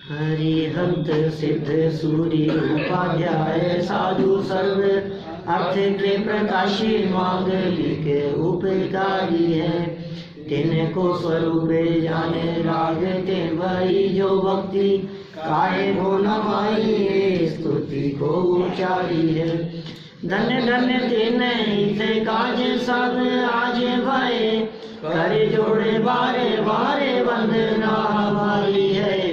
हरिहंत सिद्ध सूर्य उपाध्याय साधु सर्व अर्थ के प्रकाशी मांगलिक उपकारी है। तिनको स्वरूप जाने लागते वही जो भक्ति काहे को नवाई स्तुति को उचारी है। धन्य धन्य दिन इसे काज सब आज भय करे जोड़े बारे बारे वंदना हमारी है।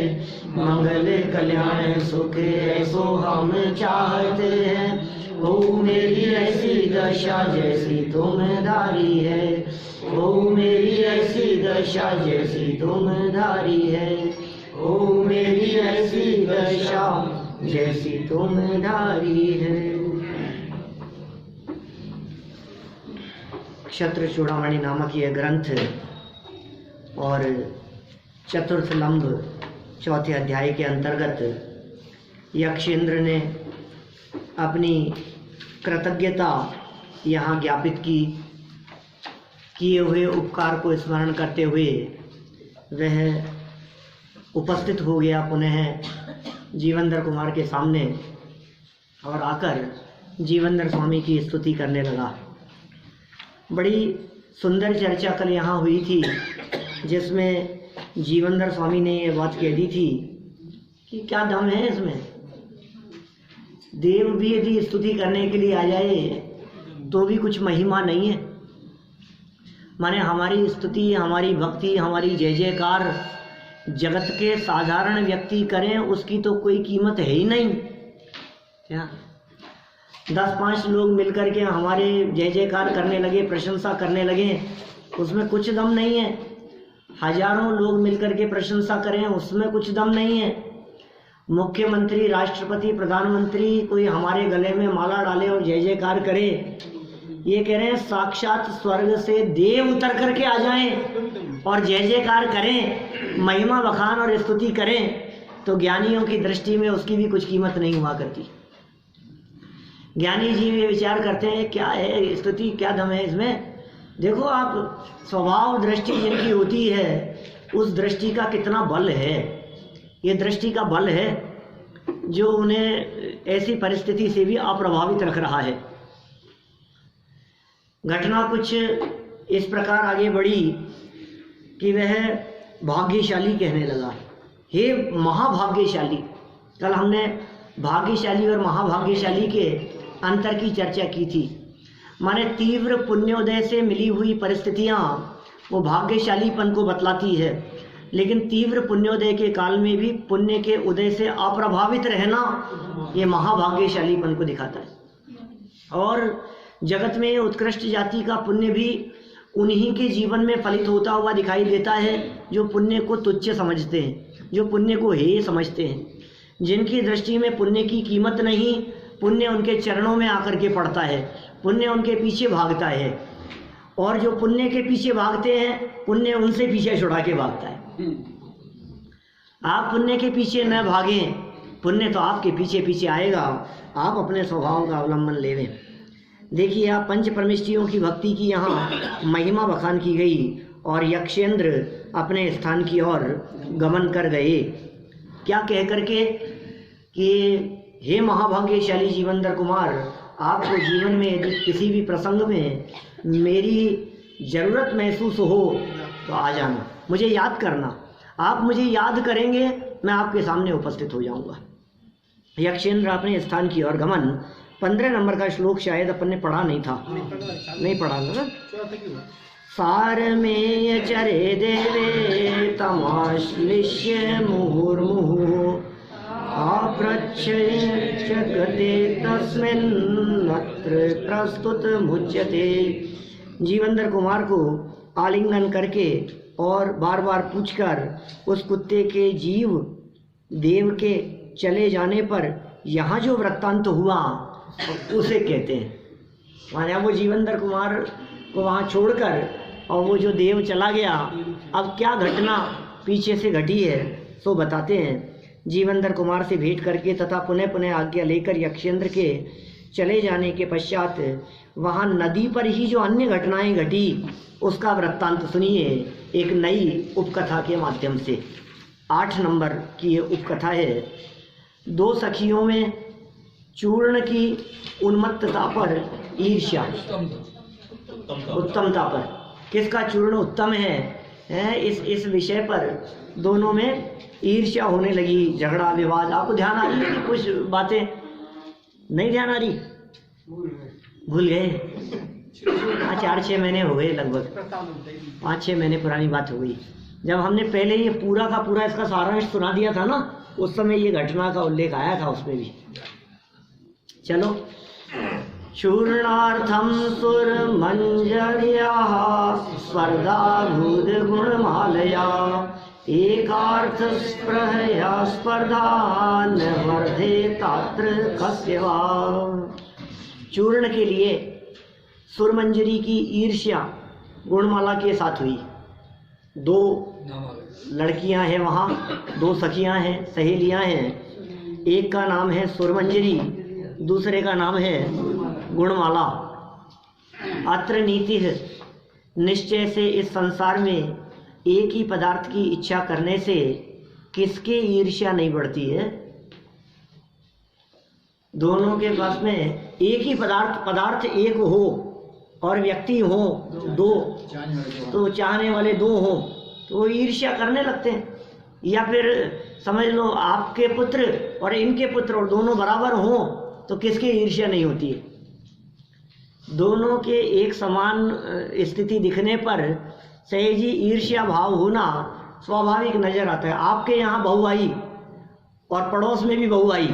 मंगल कल्याण सुख ऐसो हम चाहते हैं। ओ मेरी ऐसी दशा जैसी तुम धारी है। ओ मेरी ऐसी दशा जैसी तुम धारी है। ओ मेरी ऐसी दशा जैसी तुम धारी है। क्षत्र चूड़ामणि नामक यह ग्रंथ और चतुर्थ लंब चौथे अध्याय के अंतर्गत यक्षेंद्र ने अपनी कृतज्ञता यहाँ ज्ञापित की। किए हुए उपकार को स्मरण करते हुए वह उपस्थित हो गया पुनः जीवनधर कुमार के सामने और आकर जीवनधर स्वामी की स्तुति करने लगा। बड़ी सुंदर चर्चा कल यहाँ हुई थी जिसमें जीवनधर स्वामी ने ये बात कह दी थी कि क्या दम है इसमें। देव भी यदि स्तुति करने के लिए आ जाए तो भी कुछ महिमा नहीं है। माने हमारी स्तुति, हमारी भक्ति, हमारी जय जयकार जगत के साधारण व्यक्ति करें उसकी तो कोई कीमत है ही नहीं। क्या 10-5 लोग मिलकर के हमारे जय जयकार करने लगे, प्रशंसा करने लगे, उसमें कुछ दम नहीं है। हजारों लोग मिलकर के प्रशंसा करें उसमें कुछ दम नहीं है। मुख्यमंत्री, राष्ट्रपति, प्रधानमंत्री कोई हमारे गले में माला डाले और जय जयकार करे, ये कह रहे हैं साक्षात स्वर्ग से देव उतर करके आ जाएं और जय जयकार करें, महिमा बखान और स्तुति करें, तो ज्ञानियों की दृष्टि में उसकी भी कुछ कीमत नहीं हुआ करती। ज्ञानी जी ये विचार करते हैं क्या है स्तुति, क्या दम है इसमें। देखो आप स्वभाव दृष्टि जिनकी होती है उस दृष्टि का कितना बल है। ये दृष्टि का बल है जो उन्हें ऐसी परिस्थिति से भी अप्रभावित रख रहा है। घटना कुछ इस प्रकार आगे बढ़ी कि वह भाग्यशाली कहने लगा, हे महाभाग्यशाली। कल हमने भाग्यशाली और महाभाग्यशाली के अंतर की चर्चा की थी। माने तीव्र पुण्योदय से मिली हुई परिस्थितियां वो भाग्यशालीपन को बतलाती है, लेकिन तीव्र पुण्योदय के काल में भी पुण्य के उदय से अप्रभावित रहना ये महाभाग्यशालीपन को दिखाता है। और जगत में उत्कृष्ट जाति का पुण्य भी उन्हीं के जीवन में फलित होता हुआ दिखाई देता है जो पुण्य को तुच्छ समझते हैं, जो पुण्य को हेय समझते हैं, जिनकी दृष्टि में पुण्य की कीमत नहीं, पुण्य उनके चरणों में आकर के पड़ता है, पुण्य उनके पीछे भागता है। और जो पुण्य के पीछे भागते हैं पुण्य उनसे पीछे छुड़ा के भागता है। आप पुण्य के पीछे न भागें, पुण्य तो आपके पीछे पीछे आएगा, आप अपने स्वभाव का अवलंबन लेवें। देखिए आप पंच परमेष्ठियों की भक्ति की यहाँ महिमा बखान की गई और यक्षेंद्र अपने स्थान की ओर गमन कर गए। क्या कह करके कि हे महाभाग्यशाली जीवनधर कुमार, आपको जीवन में यदि किसी भी प्रसंग में मेरी ज़रूरत महसूस हो तो आ जाना, मुझे याद करना। आप मुझे याद करेंगे मैं आपके सामने उपस्थित हो जाऊंगा। यक्षेंद्र अपने स्थान की ओर गमन। 15 नंबर का श्लोक शायद अपन ने पढ़ा नहीं था, नहीं पढ़ा ना। सार में चरे देवे तमाश्लिष्य मुहुर्मुहुः आप्रच्छय जगते तस्मिन्नत्र प्रस्तुत मुच्यते। जीवनधर कुमार को आलिंगन करके और बार बार पूछकर उस कुत्ते के जीव देव के चले जाने पर यहाँ जो वृत्तांत हुआ उसे कहते हैं। माने वो जीवनधर कुमार को वहाँ छोड़कर और वो जो देव चला गया, अब क्या घटना पीछे से घटी है सो बताते हैं। जीवनधर कुमार से भेंट करके तथा पुनः पुनः आज्ञा लेकर यक्षेंद्र के चले जाने के पश्चात वहाँ नदी पर ही जो अन्य घटनाएं घटी उसका वृत्तांत सुनिए एक नई उपकथा के माध्यम से। 8 नंबर की ये उपकथा है। 2 सखियों में चूर्ण की उन्मत्तता पर ईर्ष्या, उत्तमता पर, किसका चूर्ण उत्तम है, इस विषय पर दोनों में ईर्ष्या होने लगी, झगड़ा विवाद। आपको ध्यान आ रही है कि कुछ बातें नहीं ध्यान आ रही? भूल गए? 4-6 महीने हो गए, लगभग 5-6 महीने पुरानी बात हो गई। जब हमने पहले ये पूरा का पूरा इसका सारांश सुना दिया था ना, उस समय ये घटना का उल्लेख आया था उसमें भी। चलो, चूर्णार्थम सुरमंजर्याः स्पर्धाभूत गुणमालया एकार्थ स्पृहया स्पर्धा न वर्धेतात्र कस्य वा। चूर्ण के लिए सुरमंजरी की ईर्ष्या गुणमाला के साथ हुई। 2 लड़कियां हैं वहाँ, 2 सखियां हैं, सहेलियां हैं। एक का नाम है सुरमंजरी, दूसरे का नाम है गुणमाला। अत्र नीति है, निश्चय से इस संसार में एक ही पदार्थ की इच्छा करने से किसके ईर्ष्या नहीं बढ़ती है? दोनों के पास में एक ही पदार्थ एक हो और व्यक्ति हो 2, तो चाहने वाले 2 हो तो वो ईर्ष्या करने लगते हैं। या फिर समझ लो आपके पुत्र और इनके पुत्र और दोनों बराबर हों तो किसकी ईर्ष्या नहीं होती है? दोनों के एक समान स्थिति दिखने पर सहजी ईर्ष्या भाव होना स्वाभाविक नजर आता है। आपके यहाँ बहू आई और पड़ोस में भी बहू आई,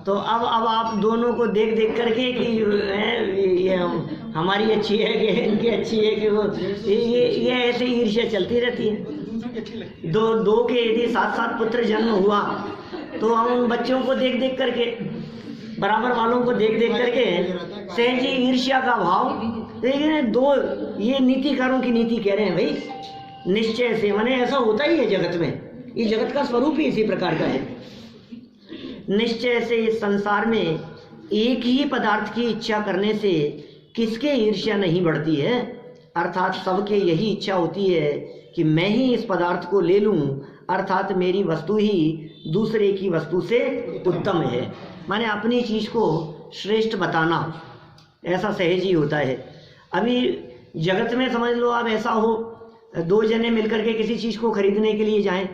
तो अब आप दोनों को देख करके कि ये हमारी अच्छी है कि इनकी अच्छी है कि वो, ये ऐसे ईर्ष्या चलती रहती है। दो के यदि 7 पुत्र जन्म हुआ तो हम उन बच्चों को देख करके, बराबर वालों को देख करके सहजी ईर्ष्या का भाव। लेकिन 2 ये नीतिकारों की नीति कह रहे हैं भाई, निश्चय से, माने ऐसा होता ही है जगत में, ये जगत का स्वरूप ही इसी प्रकार का है। निश्चय से इस संसार में एक ही पदार्थ की इच्छा करने से किसके ईर्ष्या नहीं बढ़ती है? अर्थात सबके यही इच्छा होती है कि मैं ही इस पदार्थ को ले लूं, अर्थात मेरी वस्तु ही दूसरे की वस्तु से उत्तम है। माने अपनी चीज को श्रेष्ठ बताना, ऐसा सहज ही होता है। अभी जगत में समझ लो आप ऐसा हो, 2 जने मिलकर के किसी चीज को खरीदने के लिए जाएं,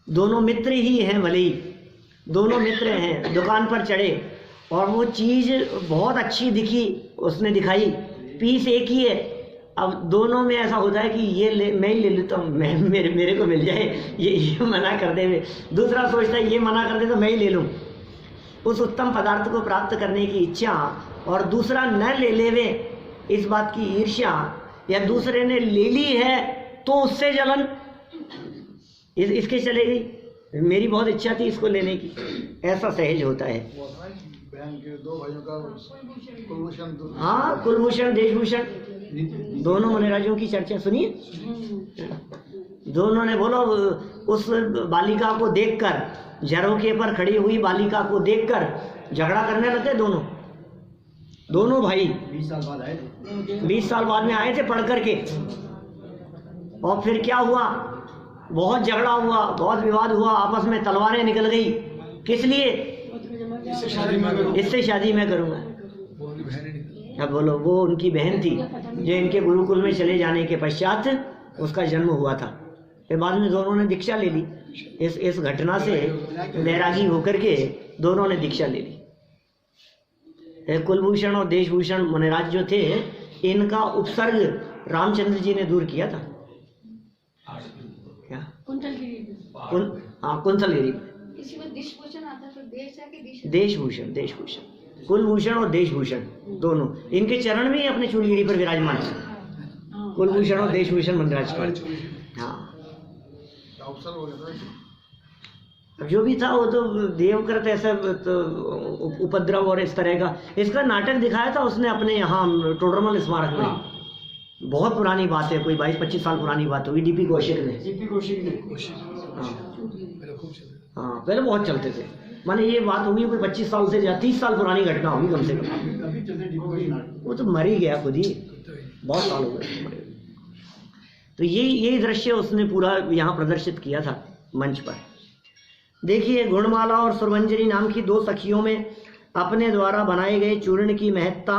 दोनों मित्र ही हैं, भले ही दोनों मित्र हैं, दुकान पर चढ़े और वो चीज बहुत अच्छी दिखी, उसने दिखाई, पीस एक ही है। अब दोनों में ऐसा होता है कि ये मैं ही ले लेता हूँ, मेरे को मिल जाए, ये मना कर दे। दूसरा सोचता है ये मना कर दे तो मैं ही ले लूँ। उस उत्तम पदार्थ को प्राप्त करने की इच्छा और दूसरा न ले लेवे, इस बात की ईर्ष्या, या दूसरे ने ले ली है तो उससे जलन, इसके चलेगी, मेरी बहुत इच्छा थी इसको लेने की, ऐसा सहज होता है। हाँ, कुलभूषण देशभूषण दोनों मनराजों की चर्चा सुनिए। दोनों ने बोलो, उस बालिका को देखकर, झरोखे पर खड़ी हुई बालिका को देखकर झगड़ा करने लगे दोनों भाई। 20 साल बाद आए थे, 20 साल बाद में आए थे पढ़ करके। और फिर क्या हुआ? बहुत झगड़ा हुआ, बहुत विवाद हुआ, आपस में तलवारें निकल गई। किस लिए? इससे शादी मैं करूंगा। अब बोलो, वो उनकी बहन थी जो इनके गुरुकुल में चले जाने के पश्चात उसका जन्म हुआ था। फिर बाद में दोनों ने दीक्षा ले ली। इस घटना से वैरागी होकर के दोनों ने दीक्षा ले ली। कुलभूषण और देशभूषण मनराज जो थे, इनका उपसर्ग रामचंद्र जी ने दूर किया था। क्या? कुंतलगिरी। देशभूषण, कुलभूषण और देशभूषण दोनों, इनके चरण में ही अपने चूलगिरी पर विराजमान है, कुलभूषण और देशभूषण मनराज का। हाँ, जो भी था वो तो देवकृत ऐसा तो उपद्रव और इस तरह का, इसका नाटक दिखाया था उसने अपने यहाँ टोडरमल स्मारक में। बहुत पुरानी बात है, कोई 22-25 साल पुरानी बात होगी। डीपी कौशिक ने। हाँ, पहले बहुत चलते थे। माने ये बात होगी कोई 25 साल से या 30 साल पुरानी घटना होगी कम से कम। वो तो मर ही गया खुद ही, बहुत साल हो गए। तो यही दृश्य उसने पूरा यहाँ प्रदर्शित किया था मंच पर। देखिए, गुणमाला और सुरमंजरी नाम की 2 सखियों में अपने द्वारा बनाए गए चूर्ण की महत्ता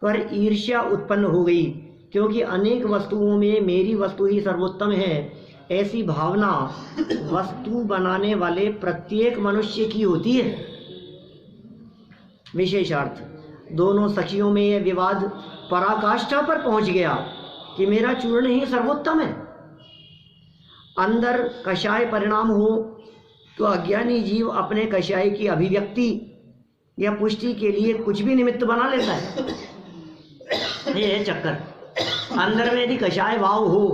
पर ईर्ष्या उत्पन्न हो गई, क्योंकि अनेक वस्तुओं में मेरी वस्तु ही सर्वोत्तम है, ऐसी भावना वस्तु बनाने वाले प्रत्येक मनुष्य की होती है। विशेषार्थ, दोनों सखियों में यह विवाद पराकाष्ठा पर पहुंच गया कि मेरा चूर्ण ही सर्वोत्तम है। अंदर कषाय परिणाम हो तो अज्ञानी जीव अपने कषाय की अभिव्यक्ति या पुष्टि के लिए कुछ भी निमित्त बना लेता है। ये है चक्कर। अंदर में यदि कषाय भाव हो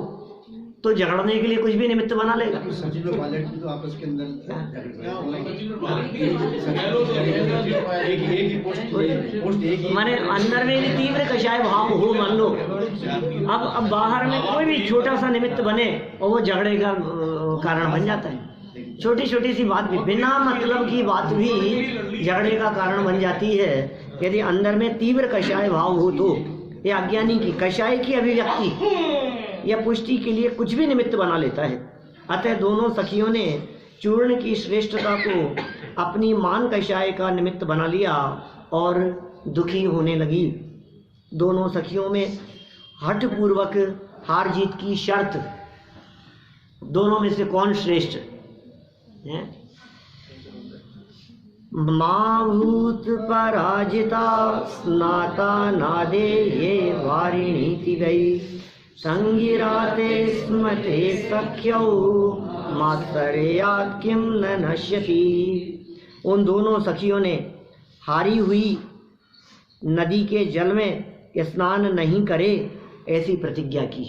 तो झगड़ने के लिए कुछ भी निमित्त बना लेगा। तो आपस के अंदर माने अंदर में यदि तीव्र कषाय भाव हो, मान लो अब बाहर में कोई भी छोटा सा निमित्त बने और वो झगड़े का कारण बन जाता है। छोटी छोटी सी बात भी, बिना मतलब की बात भी झगड़े का कारण बन जाती है। यदि अंदर में तीव्र कषाय भाव हो तो ये अज्ञानी की कषाय की अभिव्यक्ति या पुष्टि के लिए कुछ भी निमित्त बना लेता है। अतः दोनों सखियों ने चूर्ण की श्रेष्ठता को अपनी मान कषाय का निमित्त बना लिया और दुखी होने लगी। दोनों सखियों में हठ पूर्वक हार जीत की शर्त, दोनों में से कौन श्रेष्ठ है? माभूत पराजिता स्नाता नादे ये वारिणीति गई, संगिराते स्मते सख्यौ मात्सर्यात् किम न नश्यति। उन दोनों सखियों ने हारी हुई नदी के जल में स्नान नहीं करे ऐसी प्रतिज्ञा की।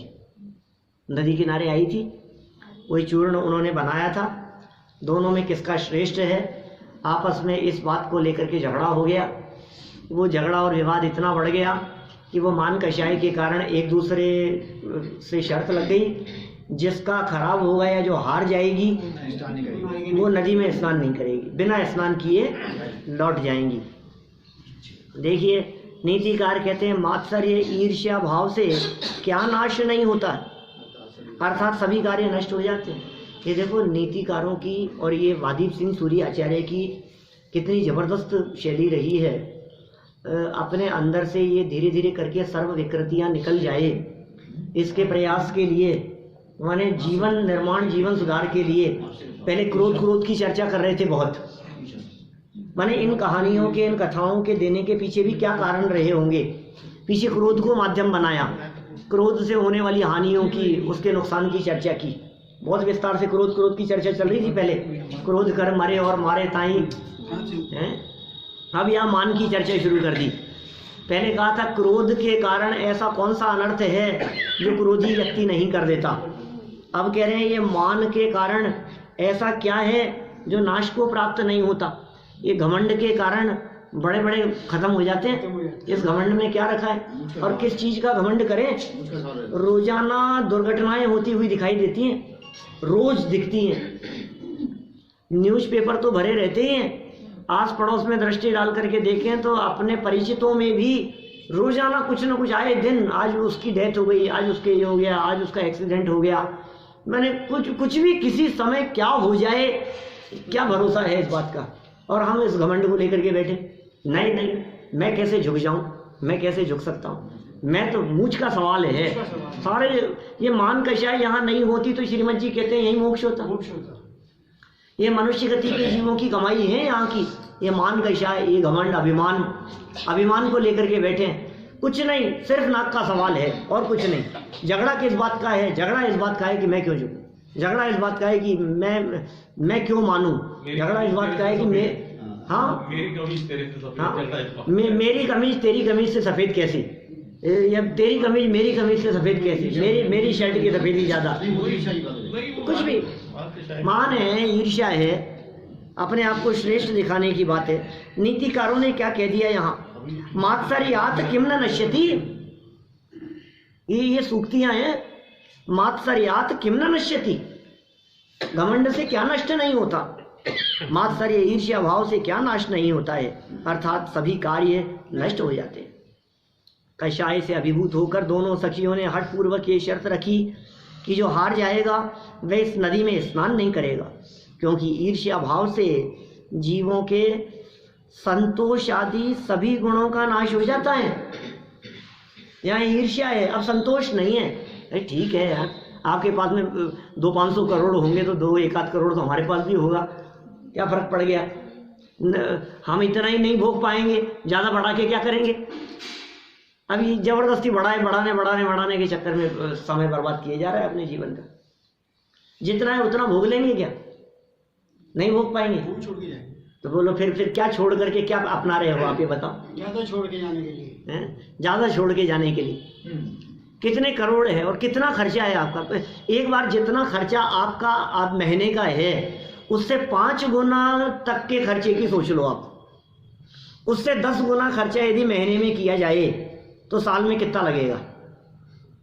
नदी किनारे आई थी, वही चूर्ण उन्होंने बनाया था। दोनों में किसका श्रेष्ठ है, आपस में इस बात को लेकर के झगड़ा हो गया। वो झगड़ा और विवाद इतना बढ़ गया कि वो मान कषाय के कारण एक दूसरे से शर्त लग गई, जिसका खराब होगा या जो हार जाएगी वो नदी में स्नान नहीं करेगी, बिना स्नान किए लौट जाएंगी। देखिए, नीतिकार कहते हैं मात्सर्य ईर्ष्या भाव से क्या नाश नहीं होता, अर्थात सभी कार्य नष्ट हो जाते हैं। ये देखो नीतिकारों की और ये वादीप सिंह सूरी आचार्य की कितनी ज़बरदस्त शैली रही है। अपने अंदर से ये धीरे धीरे करके सर्व विकृतियाँ निकल जाए, इसके प्रयास के लिए माने जीवन निर्माण, जीवन सुधार के लिए पहले क्रोध की चर्चा कर रहे थे बहुत। माने इन कहानियों के, इन कथाओं के देने के पीछे भी क्या कारण रहे होंगे। पीछे क्रोध को माध्यम बनाया, क्रोध से होने वाली हानियों की, उसके नुकसान की चर्चा की बहुत विस्तार से। क्रोध की चर्चा चल रही थी पहले, क्रोध कर मरे और मारे ताई हैं। अब यहाँ मान की चर्चा शुरू कर दी। पहले कहा था क्रोध के कारण ऐसा कौन सा अनर्थ है जो क्रोधी व्यक्ति नहीं कर देता। अब कह रहे हैं ये मान के कारण ऐसा क्या है जो नाश को प्राप्त नहीं होता। ये घमंड के कारण बड़े बड़े खत्म हो जाते हैं। इस घमंड में क्या रखा है और किस चीज का घमंड करें। रोजाना दुर्घटनाएं होती हुई दिखाई देती हैं, रोज दिखती हैं, न्यूज़पेपर तो भरे रहते ही हैं। आस पड़ोस में दृष्टि डाल करके देखें तो अपने परिचितों में भी रोजाना कुछ न कुछ आए दिन, आज उसकी डेथ हो गई, आज उसके ये हो गया, आज उसका एक्सीडेंट हो गया। मैंने कुछ भी किसी समय क्या हो जाए, क्या भरोसा है इस बात का। और हम इस घमंड को लेकर के बैठे, नहीं मैं कैसे झुक जाऊं, मैं कैसे झुक सकता हूं, मैं तो मूछ का सवाल है। सारे ये मान कषाय यहाँ नहीं होती तो श्रीमद जी कहते हैं यही मोक्ष होता। ये मनुष्य गति के जीवों की कमाई है यहाँ की। ये मान कषाय, ये घमंड, अभिमान को लेकर के बैठे हैं। कुछ नहीं, सिर्फ नाक का सवाल है और कुछ नहीं। झगड़ा किस बात का है? झगड़ा इस बात का है कि मैं क्यों झुकूं, झगड़ा इस बात का है कि मैं क्यों मानूं, झगड़ा इस बात का है कि मैं मेरी कमीज तेरी कमीज से सफेद कैसी, या तेरी कमीज मेरी कमीज से सफेद कैसी, मेरी शर्ट की सफेदी ज्यादा। कुछ भी मान है, ईर्ष्या है, अपने आप को श्रेष्ठ दिखाने की बात है। नीतिकारों ने क्या कह दिया यहाँ, मात्सर्यात् किम न नश्यति। ये सूक्तियां हैं, मात्सर्यात् किम न नश्यति, घमंड से क्या नष्ट नहीं होता, मात्सर्य ईर्ष्या भाव से क्या नाश नहीं होता है, अर्थात सभी कार्य नष्ट हो जाते हैं। कषाय से अभिभूत होकर दोनों सखियों ने हठ पूर्वक ये शर्त रखी कि जो हार जाएगा वह इस नदी में स्नान नहीं करेगा, क्योंकि ईर्ष्या भाव से जीवों के संतोष आदि सभी गुणों का नाश हो जाता है। यहाँ ईर्ष्या है, अब संतोष नहीं है। अरे ठीक है यार, आपके पास में 200-500 करोड़ होंगे तो 2-1 करोड़ तो हमारे पास भी होगा, क्या फर्क पड़ गया। हम इतना ही नहीं भोग पाएंगे, ज़्यादा बढ़ा के क्या करेंगे। अभी जबरदस्ती बढ़ाने के चक्कर में समय बर्बाद किए जा रहा है अपने जीवन का। जितना है उतना भोग लेंगे, क्या नहीं भोग पाएंगे छोड़ के जाएंगे। तो बोलो फिर क्या छोड़ करके क्या अपना रहे हो आप, ये बताओ। ज़्यादा छोड़ के जाने के लिए, ज़्यादा छोड़ के जाने के लिए कितने करोड़ है और कितना खर्चा है आपका। एक बार जितना खर्चा आपका आप महीने का है उससे 5 गुना तक के खर्चे की सोच लो आप। उससे 10 गुना खर्चा यदि महीने में किया जाए तो साल में कितना लगेगा।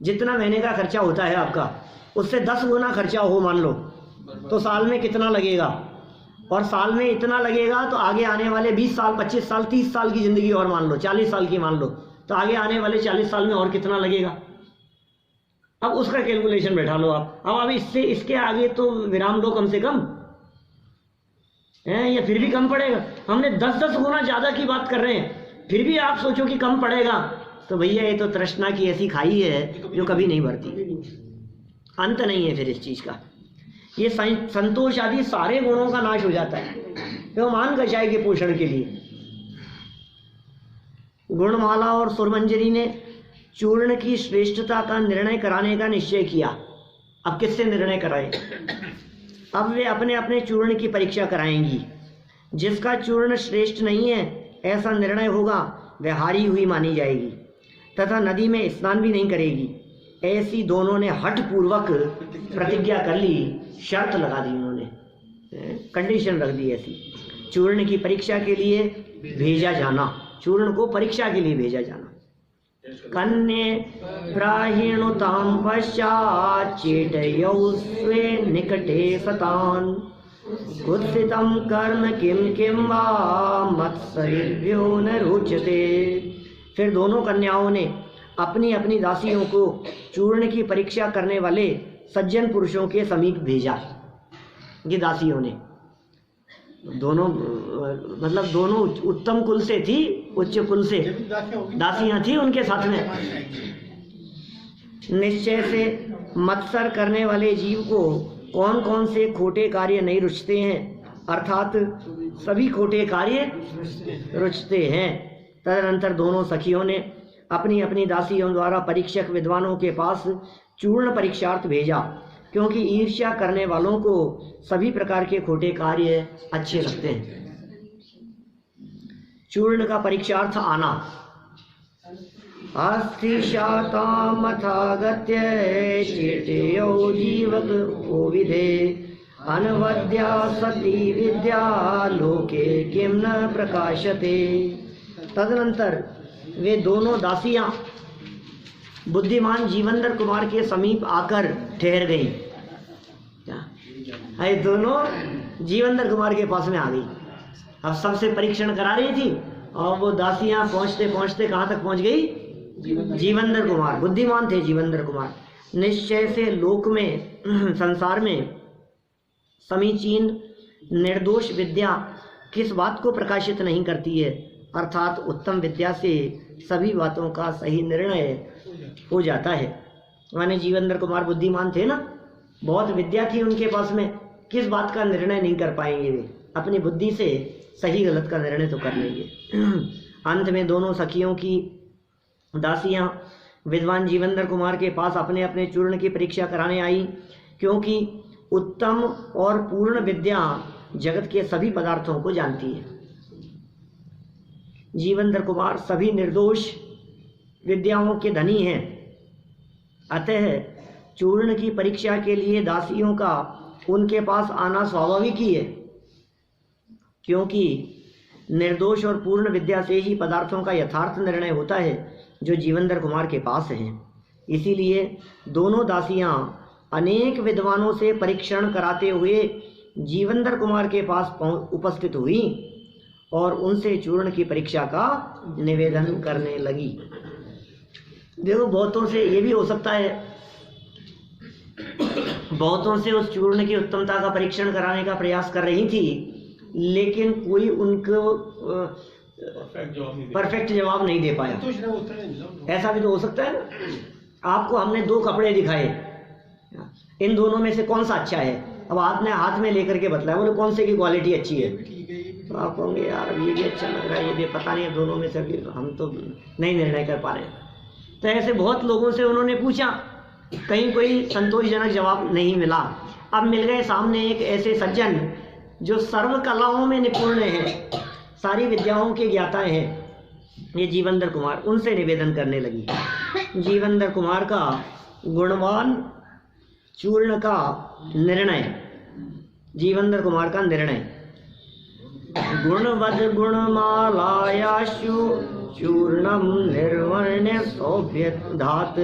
जितना महीने का खर्चा होता है आपका उससे 10 गुना खर्चा हो मान लो तो साल में कितना लगेगा। और साल में इतना लगेगा तो आगे आने वाले 20 साल 25 साल 30 साल की ज़िंदगी और मान लो, 40 साल की मान लो, तो आगे आने वाले 40 साल में और कितना लगेगा। अब उसका कैलकुलेशन बैठा लो आप। अब इसके आगे तो विराम लो कम से कम है, या फिर भी कम पड़ेगा। हमने 10-10 गुना ज़्यादा की बात कर रहे हैं, फिर भी आप सोचो कि कम पड़ेगा, तो भैया ये तो तृष्णा की ऐसी खाई है जो कभी नहीं भरती, अंत नहीं है फिर इस चीज़ का। ये संतोष आदि सारे गुणों का नाश हो जाता है। तो मान कषाय के पोषण के लिए गुणमाला और सुरमंजरी ने चूर्ण की श्रेष्ठता का निर्णय कराने का निश्चय किया। अब किससे निर्णय कराए? अब वे अपने अपने चूर्ण की परीक्षा कराएंगी। जिसका चूर्ण श्रेष्ठ नहीं है ऐसा निर्णय होगा वह हारी हुई मानी जाएगी तथा नदी में स्नान भी नहीं करेगी। ऐसी दोनों ने हठ पूर्वक प्रतिज्ञा कर ली, शर्त लगा दी उन्होंने, कंडीशन रख दी ऐसी। चूर्ण की परीक्षा के लिए भेजा जाना, चूर्ण को परीक्षा के लिए भेजा जाना। कन्ये प्राहिणुतां पश्चात् चेटयौ स्वे निकटे सतान् कुत्सितं कर्म किं वा मत्सरेभ्यो न रोचते। फिर दोनों कन्याओं ने अपनी अपनी दासियों को चूर्ण की परीक्षा करने वाले सज्जन पुरुषों के समीप भेजा। ये दासियों ने दोनों मतलब दोनों उत्तम कुल से थी, उच्च कुल से दासियां थी उनके साथ में। निश्चय से मत्सर करने वाले जीव को कौन कौन से खोटे कार्य नहीं रुचते हैं, अर्थात सभी खोटे कार्य रुचते हैं। तदनंतर दोनों सखियों ने अपनी अपनी दासियों द्वारा परीक्षक विद्वानों के पास चूर्ण परीक्षार्थ भेजा, क्योंकि ईर्ष्या करने वालों को सभी प्रकार के खोटे कार्य अच्छे लगते हैं। चूर्ण का परीक्षार्थ आना। अस्थिशातामथागत्य चेतयो जीवक विधे अनवद्या सती विद्या लोके किम न प्रकाशते। तदनंतर वे दोनों दासियां बुद्धिमान जीवंदर कुमार के समीप आकर ठहर गई। ये दोनों जीवंदर कुमार के पास में आ गई। अब सबसे परीक्षण करा रही थी और वो दासियां पहुंचते पहुंचते कहाँ तक पहुंच गई? जीवंदर कुमार। बुद्धिमान थे जीवंदर कुमार। निश्चय से लोक में संसार में समीचीन निर्दोष विद्या किस बात को प्रकाशित नहीं करती है, अर्थात उत्तम विद्या से सभी बातों का सही निर्णय हो जाता है। माने जीवंदर कुमार बुद्धिमान थे ना, बहुत विद्या थी उनके पास में, किस बात का निर्णय नहीं कर पाएंगे वे, अपनी बुद्धि से सही गलत का निर्णय तो कर लेंगे। अंत में दोनों सखियों की दासियां विद्वान जीवंदर कुमार के पास अपने अपने चूर्ण की परीक्षा कराने आई, क्योंकि उत्तम और पूर्ण विद्या जगत के सभी पदार्थों को जानती है। जीवंदर कुमार सभी निर्दोष विद्याओं के धनी हैं, अतः चूर्ण की परीक्षा के लिए दासियों का उनके पास आना स्वाभाविक ही है, क्योंकि निर्दोष और पूर्ण विद्या से ही पदार्थों का यथार्थ निर्णय होता है जो जीवंदर कुमार के पास है। इसीलिए दोनों दासियां अनेक विद्वानों से परीक्षण कराते हुए जीवंदर कुमार के पास उपस्थित हुई और उनसे चूर्ण की परीक्षा का निवेदन करने लगी। देखो बहुतों से ये भी हो सकता है बहुतों से उस चूर्ण की उत्तमता का परीक्षण कराने का प्रयास कर रही थी, लेकिन कोई उनको परफेक्ट जवाब नहीं दे पाया। ऐसा भी तो हो सकता है ना। आपको हमने 2 कपड़े दिखाए, इन दोनों में से कौन सा अच्छा है, अब आपने हाथ में लेकर के बतलाया, बोले कौन से की क्वालिटी अच्छी है, तो आप कहोगे यार अब ये भी अच्छा लग रहा है, ये भी पता नहीं है, दोनों में से हम तो नहीं निर्णय कर पा रहे। तो ऐसे बहुत लोगों से उन्होंने पूछा, कहीं कोई संतोषजनक जवाब नहीं मिला। अब मिल गए सामने एक ऐसे सज्जन जो सर्व कलाओं में निपुण हैं, सारी विद्याओं के ज्ञाता हैं, ये जीवंदर कुमार। उनसे निवेदन करने लगी। जीवंदर कुमार का गुणवान चूर्ण का निर्णय, जीवंदर कुमार का निर्णय, गुणवद गुणमालायाशु चूर्णम निर्वर्ण्य सौभ्यधात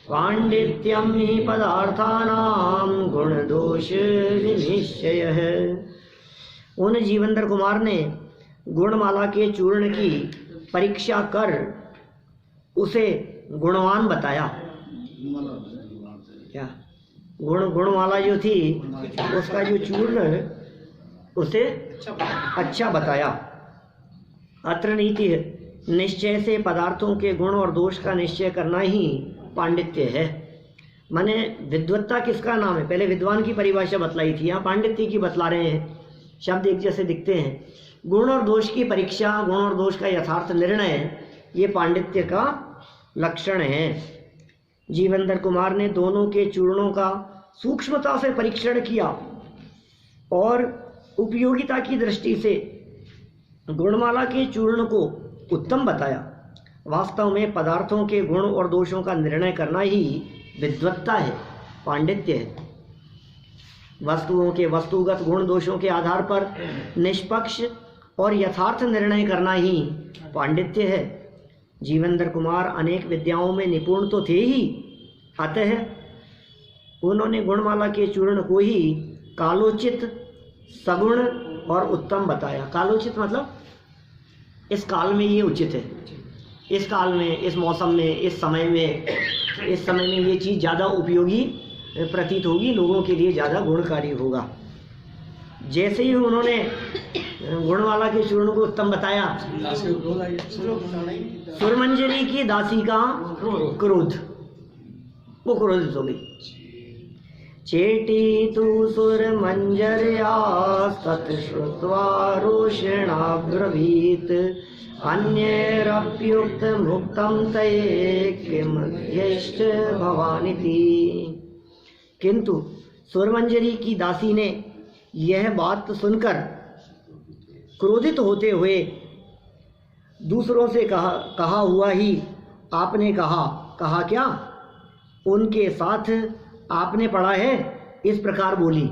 पांडित्यम ही पदार्थानाम गुण दोष विनिश्चयः। उन जीवंदर कुमार ने गुणमाला के चूर्ण की परीक्षा कर उसे गुणवान बताया। क्या गुणमाला जो थी उसका जो चूर्ण उसे अच्छा बताया। अत्र नीति है, निश्चय से पदार्थों के गुण और दोष का निश्चय करना ही पांडित्य है। माने विद्वत्ता किसका नाम है, पहले विद्वान की परिभाषा बतलाई थी, यहाँ पांडित्य की बतला रहे हैं। शब्द एक जैसे दिखते हैं। गुण और दोष की परीक्षा, गुण और दोष का यथार्थ निर्णय, ये पांडित्य का लक्षण है। जीवंदर कुमार ने दोनों के चूर्णों का सूक्ष्मता से परीक्षण किया और उपयोगिता की दृष्टि से गुणमाला के चूर्ण को उत्तम बताया। वास्तव में पदार्थों के गुण और दोषों का निर्णय करना ही विद्वत्ता है, पांडित्य है। वस्तुओं के वस्तुगत गुण दोषों के आधार पर निष्पक्ष और यथार्थ निर्णय करना ही पांडित्य है। जीवंदर कुमार अनेक विद्याओं में निपुण तो थे ही, अतः उन्होंने गुणमाला के चूर्ण को ही कालोचित, सगुण और उत्तम बताया। कालोचित मतलब इस काल में ये उचित है, इस काल में, इस मौसम में, इस समय में ये चीज़ ज़्यादा उपयोगी प्रतीत होगी, लोगों के लिए ज़्यादा गुणकारी होगा। जैसे ही उन्होंने गुणमाला के चूर्ण को उत्तम बताया, सुरमंजरी की दासी का क्रोध, वो क्रोधित हो गई। चेटी तु सुरमंजर्या तत् श्रुत्वा रोषणाब्रवीत अन्यैरप्युक्त मुक्तं तये किम यश्च भवानिति। किंतु सुरमंजरी की दासी ने यह बात सुनकर क्रोधित होते हुए दूसरों से कहा हुआ ही आपने कहा क्या, उनके साथ आपने पढ़ा है, इस प्रकार बोली।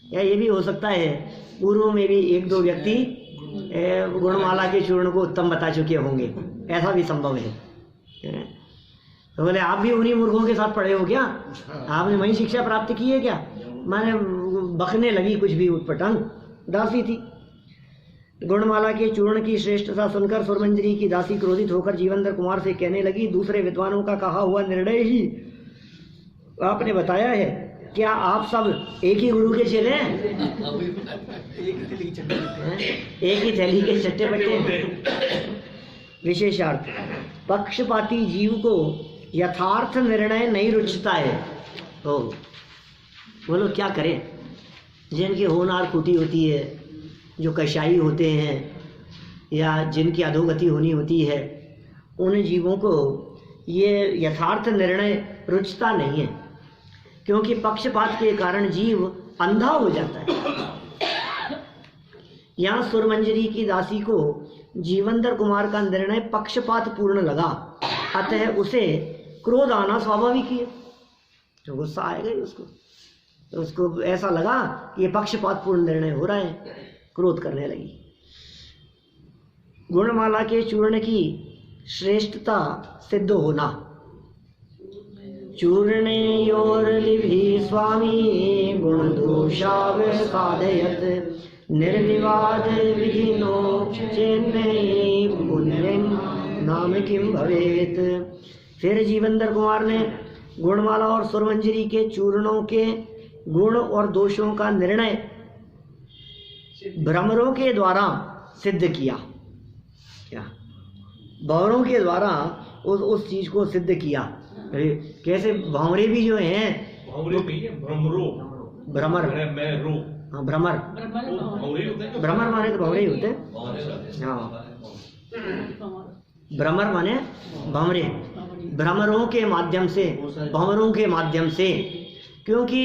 या ये भी हो सकता है पूर्व में भी 1-2 व्यक्ति गुणमाला के चूर्ण को उत्तम बता चुके होंगे, ऐसा भी संभव है। तो बोले आप भी उन्हीं मूर्खों के साथ पढ़े हो क्या, आपने वही शिक्षा प्राप्त की है क्या। मैंने बकने लगी कुछ भी उटपटांग, दासी थी। गुणमाला के चूर्ण की श्रेष्ठता सुनकर सुरमंजरी की दासी क्रोधित होकर जीवंदर कुमार से कहने लगी, दूसरे विद्वानों का कहा हुआ निर्णय ही आपने बताया है, क्या आप सब एक ही गुरु के चेले हैं? एक ही थैली के चट्टे बट्टे। विशेषार्थ, पक्षपाती जीव को यथार्थ निर्णय नहीं रुचता है। तो बोलो क्या करें, जिनकी होनहार खूटी होती है, जो कशाई होते हैं या जिनकी अधोगति होनी होती है, उन जीवों को ये यथार्थ निर्णय रुचता नहीं है, क्योंकि पक्षपात के कारण जीव अंधा हो जाता है। यहाँ सुरमंजरी की दासी को जीवंदर कुमार का निर्णय पक्षपात पूर्ण लगा, अतः उसे क्रोध आना स्वाभाविक ही है। तो गुस्सा आएगा ही उसको, तो उसको ऐसा लगा कि ये पक्षपात पूर्ण निर्णय हो रहा है, क्रोध करने लगी। गुणमाला के चूर्ण की श्रेष्ठता सिद्ध होना। चूर्णयोर्लिभि स्वामी गुणदोषावसादयत् निर्विवाद विधिनो चेन्नई पुण्यं नाम किम भवेत। फिर जीवंदर कुमार ने गुणमाला और सुरमंजरी के चूर्णों के गुण और दोषों का निर्णय भ्रमरों के द्वारा सिद्ध किया। क्या भंवरों के द्वारा उस चीज को सिद्ध किया। अरे कैसे भंवरे भी जो हैं, भ्रमर, हाँ भ्रमर, भ्रमर माने तो भंवरे ही होते हैं। हाँ भ्रमर माने भंवरे, भ्रमरों के माध्यम से, भंवरों के माध्यम से, क्योंकि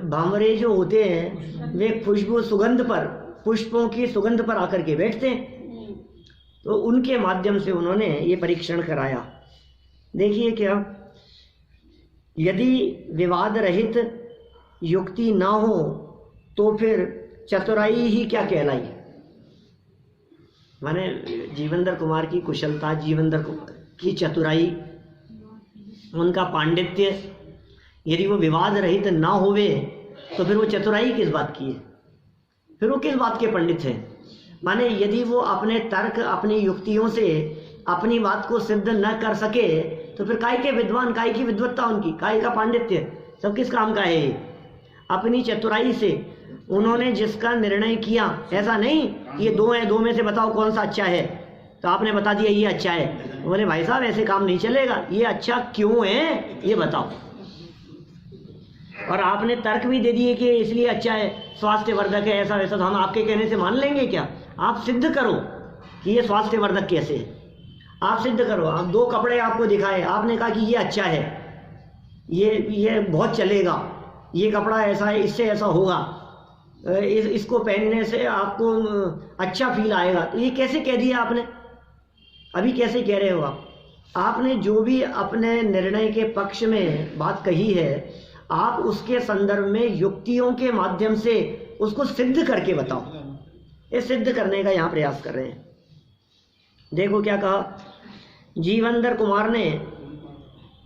भंवरे जो होते हैं वे खुशबू सुगंध पर, पुष्पों की सुगंध पर आकर के बैठते हैं, तो उनके माध्यम से उन्होंने ये परीक्षण कराया। देखिए क्या, यदि विवाद रहित युक्ति ना हो तो फिर चतुराई ही क्या कहलाई। माने जीवेंद्र कुमार की कुशलता, जीवेंद्र कुमार की चतुराई, उनका पांडित्य, यदि वो विवाद रहित ना होवे तो फिर वो चतुराई किस बात की है, फिर वो किस बात के पंडित हैं। माने यदि वो अपने तर्क, अपनी युक्तियों से अपनी बात को सिद्ध न कर सके तो फिर काय के विद्वान, काय की विद्वत्ता उनकी, काय का पांडित्य, सब किस काम का है। अपनी चतुराई से उन्होंने जिसका निर्णय किया, ऐसा नहीं ये दो है, दो में से बताओ कौन सा अच्छा है, तो आपने बता दिया ये अच्छा है। बोले भाई साहब ऐसे काम नहीं चलेगा, ये अच्छा क्यों है ये बताओ। और आपने तर्क भी दे दिए कि इसलिए अच्छा है, स्वास्थ्यवर्धक है, ऐसा वैसा, तो हम आपके कहने से मान लेंगे क्या। आप सिद्ध करो कि ये स्वास्थ्यवर्धक कैसे है, आप सिद्ध करो। आप दो कपड़े आपको दिखाए, आपने कहा कि ये अच्छा है, ये बहुत चलेगा, ये कपड़ा ऐसा है, इससे ऐसा होगा, इसको पहनने से आपको अच्छा फील आएगा, तो ये कैसे कह दिया आपने, अभी कैसे कह रहे हो आप। आपने जो भी अपने निर्णय के पक्ष में बात कही है, आप उसके संदर्भ में युक्तियों के माध्यम से उसको सिद्ध करके बताओ। ये सिद्ध करने का यहाँ प्रयास कर रहे हैं। देखो क्या कहा, जीवेंद्र कुमार ने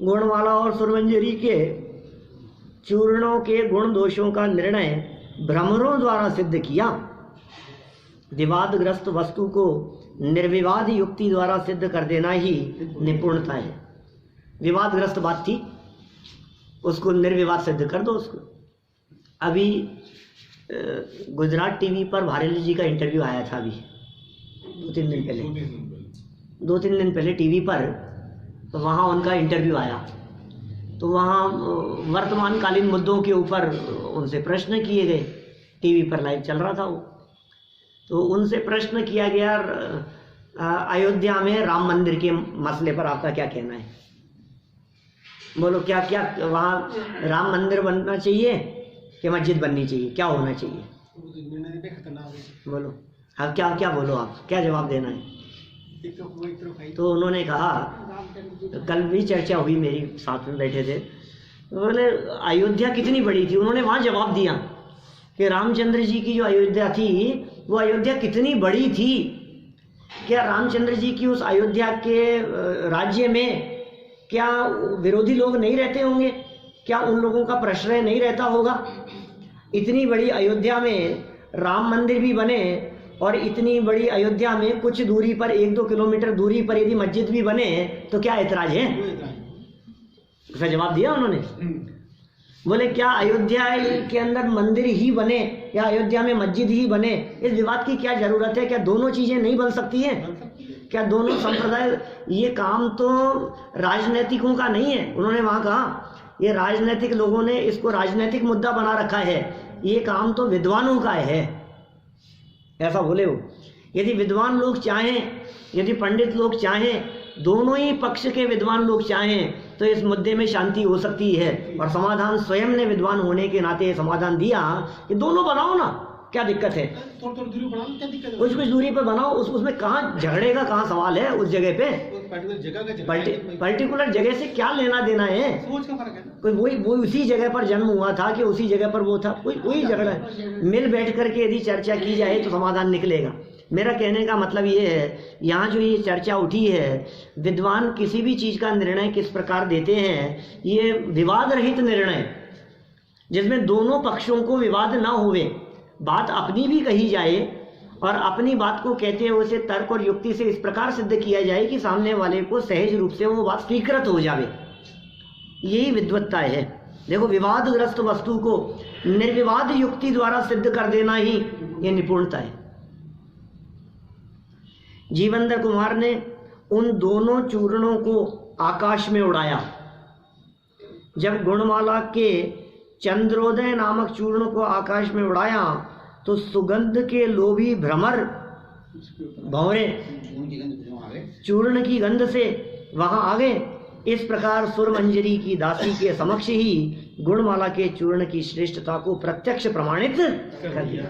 गुणमाला और सुरमंजरी के चूर्णों के गुण दोषों का निर्णय भ्रमरों द्वारा सिद्ध किया। विवादग्रस्त वस्तु को निर्विवाद युक्ति द्वारा सिद्ध कर देना ही निपुणता है। विवादग्रस्त बात थी, उसको निर्विवाद सिद्ध कर दो उसको। अभी गुजरात टीवी पर भारती जी का इंटरव्यू आया था, अभी 2-3 दिन पहले टीवी पर, तो वहाँ उनका इंटरव्यू आया, तो वहाँ वर्तमानकालीन मुद्दों के ऊपर उनसे प्रश्न किए गए। टीवी पर लाइव चल रहा था वो, तो उनसे प्रश्न किया गया, अयोध्या में राम मंदिर के मसले पर आपका क्या कहना है। बोलो क्या क्या वहाँ राम मंदिर बनना चाहिए कि मस्जिद बननी चाहिए, क्या होना चाहिए, बोलो अब क्या क्या बोलो, आप क्या जवाब देना है। तो उन्होंने कहा, कल भी चर्चा हुई, मेरी साथ में बैठे थे, बोले अयोध्या कितनी बड़ी थी। उन्होंने वहाँ जवाब दिया कि रामचंद्र जी की जो अयोध्या थी वो अयोध्या कितनी बड़ी थी, क्या रामचंद्र जी की उस अयोध्या के राज्य में क्या विरोधी लोग नहीं रहते होंगे, क्या उन लोगों का प्रश्रय नहीं रहता होगा। इतनी बड़ी अयोध्या में राम मंदिर भी बने और इतनी बड़ी अयोध्या में कुछ दूरी पर 1-2 किलोमीटर दूरी पर यदि मस्जिद भी बने तो क्या ऐतराज है। उसका जवाब दिया उन्होंने। बोले क्या अयोध्या के अंदर मंदिर ही बने या अयोध्या में मस्जिद ही बने, इस विवाद की क्या जरूरत है, क्या दोनों चीजें नहीं बन सकती हैं, क्या दोनों संप्रदाय। ये काम तो राजनीतिकों का नहीं है। उन्होंने वहां कहा ये राजनीतिक लोगों ने इसको राजनीतिक मुद्दा बना रखा है, ये काम तो विद्वानों का है, ऐसा बोले वो। यदि विद्वान लोग चाहें, यदि पंडित लोग चाहें, दोनों ही पक्ष के विद्वान लोग चाहें तो इस मुद्दे में शांति हो सकती है। और समाधान स्वयं ने विद्वान होने के नाते समाधान दिया कि दोनों बनाओ ना, क्या दिक्कत है, थोड़ी दूरी बनाओ, क्या दिक्कत है, कुछ दूरी पर बनाओ। उसमें कहाँ झगड़े का कहाँ सवाल है। उस जगह पे पर्टिकुलर जगह से क्या लेना देना है, सोच का फर्क है। कोई वही उसी जगह पर जन्म हुआ था कि उसी जगह पर वो था, कोई झगड़ा है। मिल बैठ करके यदि चर्चा की जाए तो समाधान निकलेगा। मेरा कहने का मतलब ये है, यहाँ जो ये चर्चा उठी है, विद्वान किसी भी चीज़ का निर्णय किस प्रकार देते हैं, ये विवाद रहित निर्णय जिसमें दोनों पक्षों को विवाद ना होवे, बात अपनी भी कही जाए और अपनी बात को कहते हुए उसे तर्क और युक्ति से इस प्रकार सिद्ध किया जाए कि सामने वाले को सहज रूप से वो बात स्वीकृत हो जावे, यही विद्वत्ता है। देखो, विवादग्रस्त वस्तु को निर्विवाद युक्ति द्वारा सिद्ध कर देना ही ये निपुणता है। जीवेंद्र कुमार ने उन दोनों चूर्णों को आकाश में उड़ाया। जब गुणमाला के चंद्रोदय नामक चूर्ण को आकाश में उड़ाया तो सुगंध के लोभी भ्रमर भंवरे चूर्ण की गंध से वहां आ गए। इस प्रकार सुरमंजरी की दासी के समक्ष ही गुणमाला के चूर्ण की श्रेष्ठता को प्रत्यक्ष प्रमाणित कर दिया।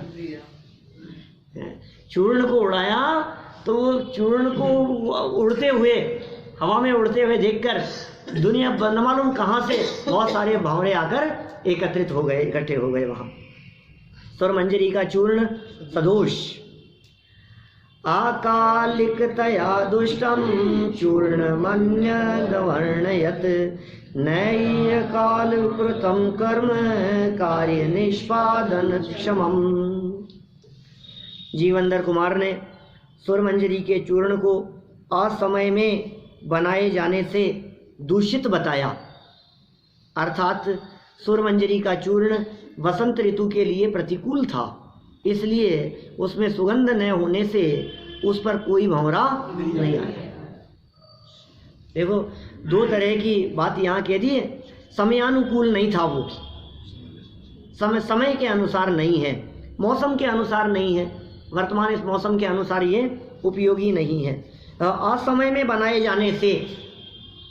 चूर्ण को उड़ाया तो चूर्ण को उड़ते हुए, हवा में उड़ते हुए देखकर दुनिया न मालूम कहां से बहुत सारे भंवरे आकर एकत्रित हो गए, इकट्ठे हो गए वहां। सुरमंजरी का चूर्ण सदोष आकालिकतया दुष्टम चूर्णमन्यदवर्णयत् नैय कालकृतं कर्म कार्य निष्पादन क्षमम। जीवेंद्र कुमार ने सुरमंजरी के चूर्ण को असमय में बनाए जाने से दूषित बताया, अर्थात सुरमंजरी का चूर्ण वसंत ऋतु के लिए प्रतिकूल था, इसलिए उसमें सुगंध न होने से उस पर कोई भंवरा नहीं आया। देखो, दो तरह की बात यहाँ कह दी है। समयानुकूल नहीं था वो, समय के अनुसार नहीं है, मौसम के अनुसार नहीं है, वर्तमान इस मौसम के अनुसार ये उपयोगी नहीं है। असमय में बनाए जाने से,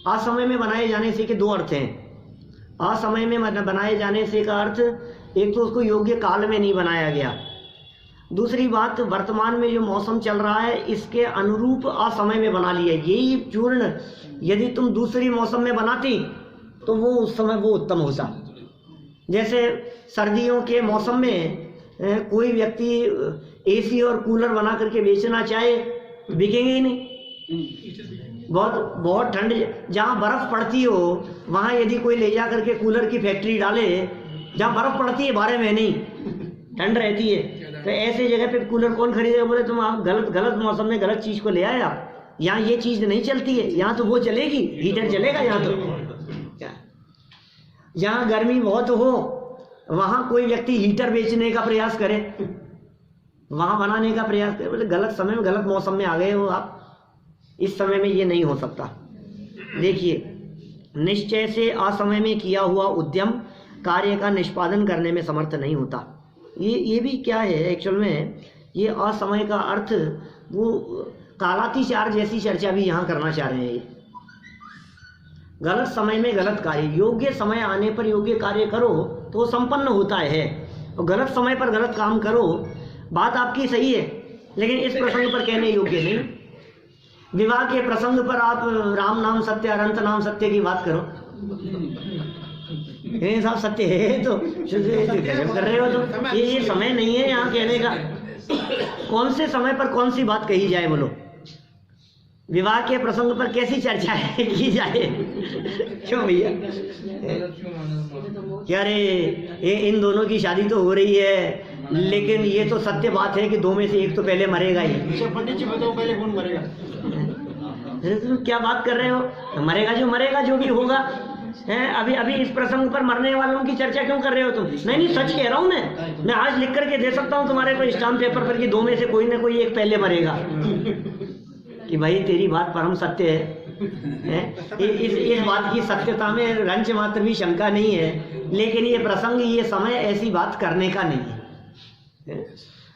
असमय में बनाए जाने से के दो अर्थ हैं। असमय में बनाए जाने से का अर्थ, एक तो उसको योग्य काल में नहीं बनाया गया, दूसरी बात वर्तमान में जो मौसम चल रहा है इसके अनुरूप असमय में बना लिया। यही चूर्ण यदि तुम दूसरी मौसम में बनाती तो वो उस समय वो उत्तम होता। जैसे सर्दियों के मौसम में कोई व्यक्ति एसी और कूलर बना करके बेचना चाहे, बिकेंगे ही नहीं। बहुत ठंड, जहाँ बर्फ पड़ती हो वहाँ यदि कोई ले जा करके कूलर की फैक्ट्री डाले, जहाँ बर्फ पड़ती है 12 महीने ही ठंड रहती है, तो ऐसे जगह पे कूलर कौन खरीदेगा? बोले तुम आप गलत मौसम में गलत चीज को ले आए आप। यहाँ ये चीज नहीं चलती है, यहाँ तो वो चलेगी, हीटर चलेगा यहाँ तो। जहाँ गर्मी बहुत हो वहाँ कोई व्यक्ति हीटर बेचने का प्रयास करे, वहाँ बनाने का प्रयास करे, बोले गलत समय में गलत मौसम में आ गए हो आप, इस समय में ये नहीं हो सकता। देखिए, निश्चय से असमय में किया हुआ उद्यम कार्य का निष्पादन करने में समर्थ नहीं होता। ये भी क्या है एक्चुअल में, ये असमय का अर्थ वो कालातिचार जैसी चर्चा भी यहाँ करना चाह रहे हैं। गलत समय में गलत कार्य, योग्य समय आने पर योग्य कार्य करो तो वो संपन्न होता है, और गलत समय पर गलत काम करो, बात आपकी सही है लेकिन इस प्रसंग पर कहने योग्य नहीं। विवाह के प्रसंग पर आप राम नाम सत्य अनंत नाम सत्य की बात करो, साहब सत्य है तो कर रहे हो तो ये समय नहीं है यहाँ कहने का। कौन से समय पर कौन सी बात कही जाए बोलो? विवाह के प्रसंग पर कैसी चर्चा है की जाए? क्यों भैया, क्या रे ये इन दोनों की शादी तो हो रही है, लेकिन ये तो सत्य बात है कि दो में से एक तो पहले मरेगा ही। पंडित जी बताओ पहले कौन मरेगा? तुम क्या बात कर रहे हो? मरेगा जो भी होगा है। अभी इस प्रसंग पर मरने वालों की चर्चा क्यों कर रहे हो तुम? नहीं सच कह रहा हूँ मैं आज लिख करके दे सकता हूँ तुम्हारे को स्टाम्प पेपर पर कि दो में से कोई ना कोई एक पहले मरेगा, कि भाई तेरी बात परम सत्य है। इस बात की सत्यता में रंच मात्र भी शंका नहीं है, लेकिन ये प्रसंग, ये समय ऐसी बात करने का नहीं है।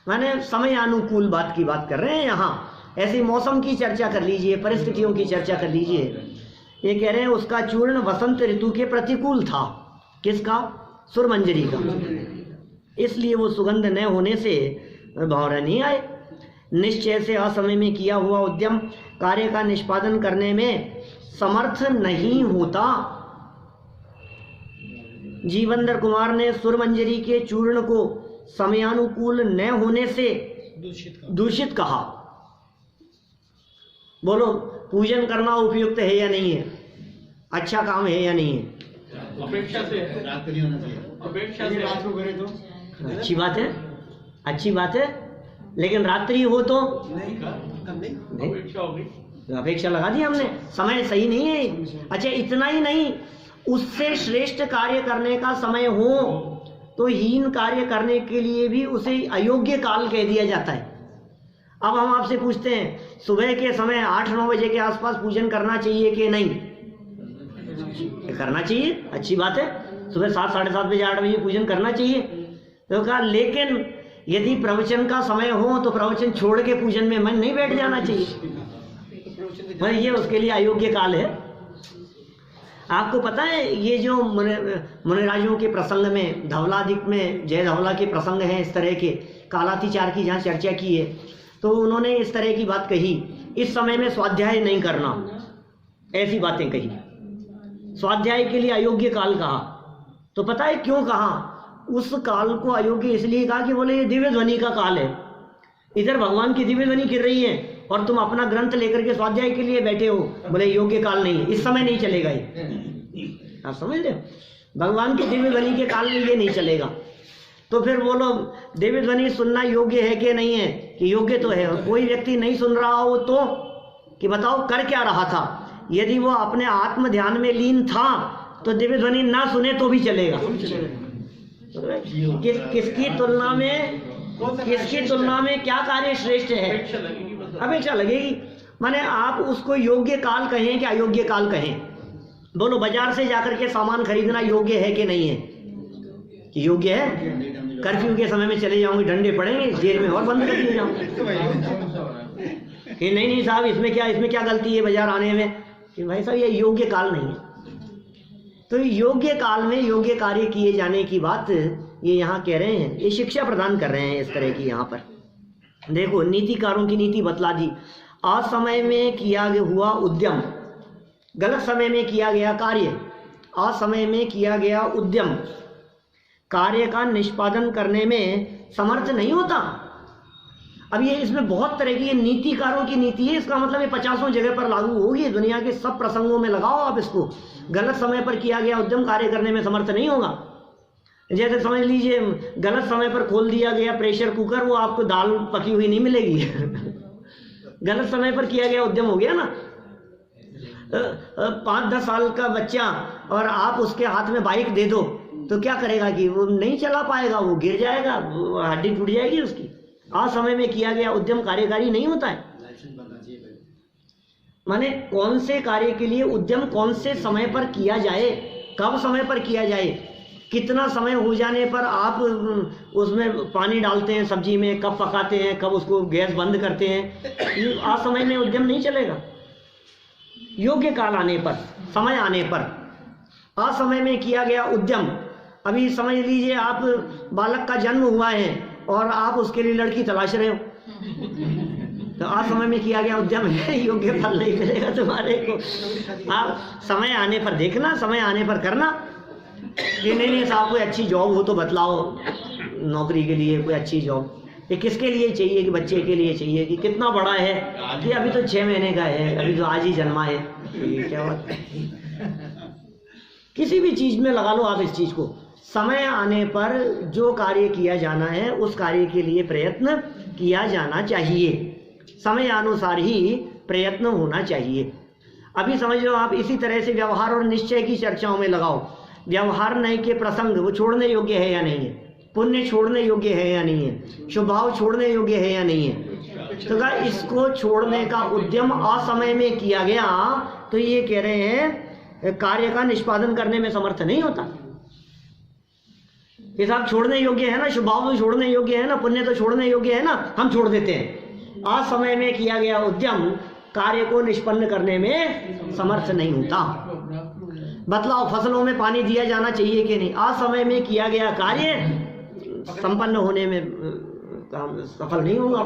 माने समय अनुकूल बात की बात कर रहे हैं यहाँ। ऐसे मौसम की चर्चा कर लीजिए, परिस्थितियों की चर्चा कर लीजिए। ये कह रहे हैं उसका चूर्ण वसंत ऋतु के प्रतिकूल था। किसका? सुरमंजरी का। इसलिए वो सुगंध न होने से भंवरे नहीं आए। निश्चय से असमय में किया हुआ उद्यम कार्य का निष्पादन करने में समर्थ नहीं होता। जीवेंद्र कुमार ने सुरमंजरी के चूर्ण को समयानुकूल न होने से दूषित कहा। बोलो, पूजन करना उपयुक्त है या नहीं है? अच्छा काम है या नहीं है? अपेक्षा से रात को करे तो अच्छी बात है, अच्छी बात है, लेकिन रात्रि हो तो नहीं। अपेक्षा लगा दी हमने, समय सही नहीं है। अच्छा, इतना ही नहीं, उससे श्रेष्ठ कार्य करने का समय हो तो हीन कार्य करने के लिए भी उसे अयोग्य काल कह दिया जाता है। अब हम आपसे पूछते हैं, सुबह के समय 8-9 बजे के आसपास पूजन करना चाहिए कि नहीं? करना चाहिए, अच्छी बात है। सुबह 7-7:30 बजे 8 बजे पूजन करना चाहिए। तो कहा लेकिन यदि प्रवचन का समय हो तो प्रवचन छोड़ के पूजन में मन नहीं बैठ जाना चाहिए, भाई ये उसके लिए अयोग्य काल है। आपको पता है ये जो मुनिराजों के प्रसंग में, धवलादिक में जय धवला के प्रसंग हैं इस तरह के, कालातिचार की जहाँ चर्चा की है तो उन्होंने इस तरह की बात कही, इस समय में स्वाध्याय नहीं करना, ऐसी बातें कही। स्वाध्याय के लिए अयोग्य काल कहा। तो पता है क्यों कहा? उस काल को अयोग्य इसलिए कहा कि बोले ये दिव्य ध्वनि का काल है, इधर भगवान की दिव्य ध्वनि गिर रही है और तुम अपना ग्रंथ लेकर के स्वाध्याय के लिए बैठे हो, बोले योग्य काल नहीं है, इस समय नहीं चलेगा ये। आप समझ रहे हो? भगवान की दिव्य ध्वनि के काल में ये नहीं चलेगा। तो फिर बोलो दिव्य ध्वनि सुनना योग्य है कि नहीं है? कि योग्य तो है। कोई व्यक्ति नहीं सुन रहा हो तो कि बताओ कर क्या रहा था? यदि वो अपने आत्म ध्यान में लीन था तो दिव्य ध्वनि ना सुने तो भी चलेगा। किसकी तुलना में क्या कार्य श्रेष्ठ है? अपेक्षा लगेगी। माने आप उसको योग्य काल कहें कि अयोग्य काल कहें, बोलो बाजार से जाकर के सामान खरीदना योग्य है कि नहीं है? कि योग्य है। कर्फ्यू के समय में चले जाऊंगे, डंडे पड़ेंगे, जेल में और बंद कर दिए जाऊंगे कि नहीं साहब इसमें क्या गलती है बाजार आने में? कि भाई साहब ये योग्य काल नहीं है। तो योग्य काल में योग्य कार्य किए जाने की बात ये यहाँ कह रहे हैं, ये शिक्षा प्रदान कर रहे हैं इस तरह की। यहाँ पर देखो नीतिकारों की नीति बतला दी। असमय में किया हुआ उद्यम, गलत समय में किया गया कार्य, असमय में किया गया उद्यम कार्य का निष्पादन करने में समर्थ नहीं होता। अब ये इसमें बहुत तरह की नीतिकारों की नीति है, इसका मतलब ये 50 जगह पर लागू होगी, दुनिया के सब प्रसंगों में लगाओ आप इसको। गलत समय पर किया गया उद्यम कार्य करने में समर्थ नहीं होगा। जैसे समझ लीजिए गलत समय पर खोल दिया गया प्रेशर कुकर, वो आपको दाल पकी हुई नहीं मिलेगी गलत समय पर किया गया उद्यम हो गया ना। 5-10 साल का बच्चा और आप उसके हाथ में बाइक दे दो तो क्या करेगा? कि वो नहीं चला पाएगा, वो गिर जाएगा, हड्डी टूट जाएगी उसकी। असमय में किया गया उद्यम कार्यकारी नहीं होता है। माने कौन से कार्य के लिए उद्यम कौन से समय पर किया जाए, कब समय पर किया जाए, कितना समय हो जाने पर आप उसमें पानी डालते हैं सब्जी में, कब पकाते हैं, कब उसको गैस बंद करते हैं, असमय में उद्यम नहीं चलेगा। योग्य काल आने पर, समय आने पर। असमय में किया गया उद्यम, अभी समझ लीजिए आप बालक का जन्म हुआ है और आप उसके लिए लड़की तलाश रहे हो तो असमय में किया गया उद्यम है, योग्य फल नहीं मिलेगा तुम्हारे को। आप समय आने पर देखना, समय आने पर करना। ये नहीं साहब कोई अच्छी जॉब हो तो बतलाओ, नौकरी के लिए कोई अच्छी जॉब, ये किसके लिए चाहिए? कि बच्चे के लिए चाहिए? कि कितना बड़ा है? कि अभी तो 6 महीने का है, अभी तो आज ही जन्मा है। ये क्या बात है? किसी भी चीज में लगा लो आप इस चीज को। समय आने पर जो कार्य किया जाना है उस कार्य के लिए प्रयत्न किया जाना चाहिए, समय अनुसार ही प्रयत्न होना चाहिए। अभी समझ लो आप इसी तरह से व्यवहार और निश्चय की चर्चाओं में लगाओ। व्यवहार नहीं के प्रसंग वो छोड़ने योग्य है या नहीं है? पुण्य छोड़ने योग्य है या नहीं है? शुभ भाव छोड़ने योग्य है या नहीं है? तो क्या इसको छोड़ने का उद्यम असमय में किया गया तो ये कह रहे हैं कार्य का निष्पादन करने में समर्थ नहीं होता। ये सब छोड़ने योग्य है ना, शुभ भाव तो छोड़ने योग्य है ना, पुण्य तो छोड़ने योग्य है ना, हम छोड़ देते हैं। असमय में किया गया उद्यम कार्य को निष्पन्न करने में समर्थ नहीं होता। बतलाओ फसलों में पानी दिया जाना चाहिए कि नहीं? असमय में किया गया कार्य संपन्न होने में सफल नहीं होगा।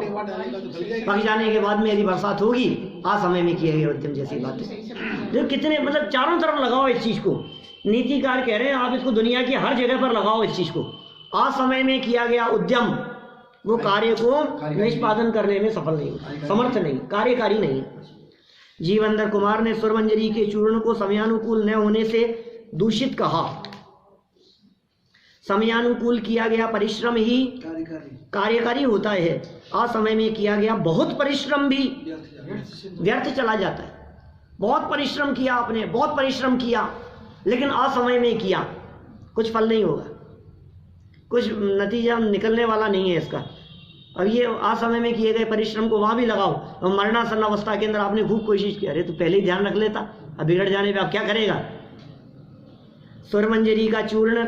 पक जाने के बाद में यदि बरसात होगी, असमय में किया गया उद्यम जैसी बात है। जो कितने मतलब चारों तरफ लगाओ इस चीज को। नीतिकार कह रहे हैं आप इसको दुनिया की हर जगह पर लगाओ इस चीज को। असमय में किया गया उद्यम वो कार्य को निष्पादन करने में सफल नहीं होता, समर्थ नहीं, कार्यकारी नहीं। जीवेंद्र कुमार ने स्वरमंजरी के चूर्ण को समयानुकूल न होने से दूषित कहा। समयानुकूल किया गया परिश्रम ही कार्यकारी होता है, असमय में किया गया बहुत परिश्रम भी व्यर्थ चला जाता है। बहुत परिश्रम किया आपने, बहुत परिश्रम किया, लेकिन असमय में किया, कुछ फल नहीं होगा, कुछ नतीजा निकलने वाला नहीं है इसका। और ये असमय में किए गए परिश्रम को वहां भी लगाओ, और मरणासन अवस्था के अंदर आपने खूब कोशिश की, अरे तो पहले ही ध्यान रख लेता, अब बिगड़ जाने पे आप क्या करेगा। स्वरमंजरी का चूर्ण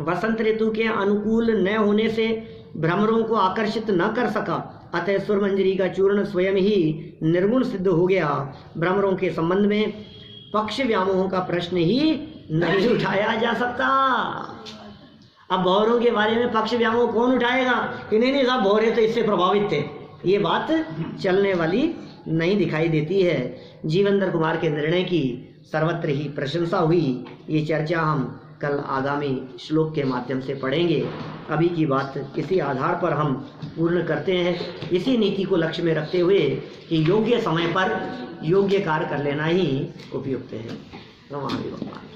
वसंत ऋतु के अनुकूल न होने से भ्रमरों को आकर्षित न कर सका, अतः स्वरमंजरी का चूर्ण स्वयं ही निर्गुण सिद्ध हो गया। भ्रमरों के संबंध में पक्ष व्यामोह का प्रश्न ही नहीं उठाया जा सकता। अब भौरों के बारे में पक्ष व्यामोह कौन उठाएगा कि नहीं साहब भौरे तो इससे प्रभावित थे, ये बात चलने वाली नहीं दिखाई देती है। जीवेंद्र कुमार के निर्णय की सर्वत्र ही प्रशंसा हुई। ये चर्चा हम कल आगामी श्लोक के माध्यम से पढ़ेंगे। अभी की बात इसी आधार पर हम पूर्ण करते हैं, इसी नीति को लक्ष्य में रखते हुए कि योग्य समय पर योग्य कार्य कर लेना ही उपयुक्त है। नमः भगवान।